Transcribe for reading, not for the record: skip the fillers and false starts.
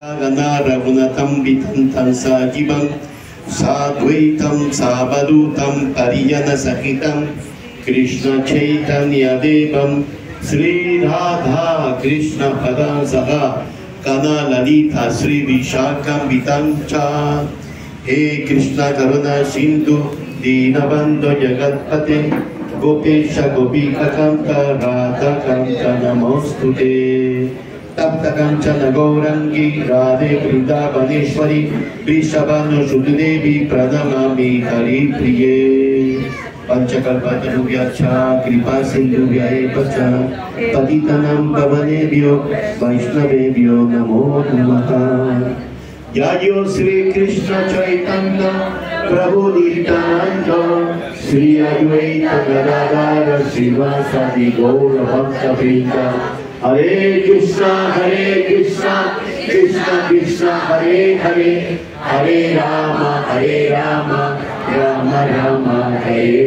Gana Ragunatam Vitantam Sajibam Sadvaitam Savadutam Pariyana Sahitam Krishna Chaitanya Devam Sri Radha Krishna Pada Saha Kana Lalita Sri Vishakam Vitancha He Krishna Karuna Sindhu Dinabando Jagatpate Gopesha Gopika Kanta Radha Kanta Namostute Tapta Kanchana Gaurangi Radhe Vrindavaneshwari Vrishabhanu Shuddhadevi Pranamami Hari Priye Panchakalpatarubhyacha Kripa Sindhubhyaye Pacha Patitanam Pavanebhyo Vaishnavebhyo Namo Namaha Yayo Sri Krishna Chaitanya Prabhu Nityananda Sri Advaita Gadadhara Srivasadi Gaura Bhakta Vrinda Hare Krishna, Krishna Krishna, Hare Hare, Hare Rama, Rama Rama, Hare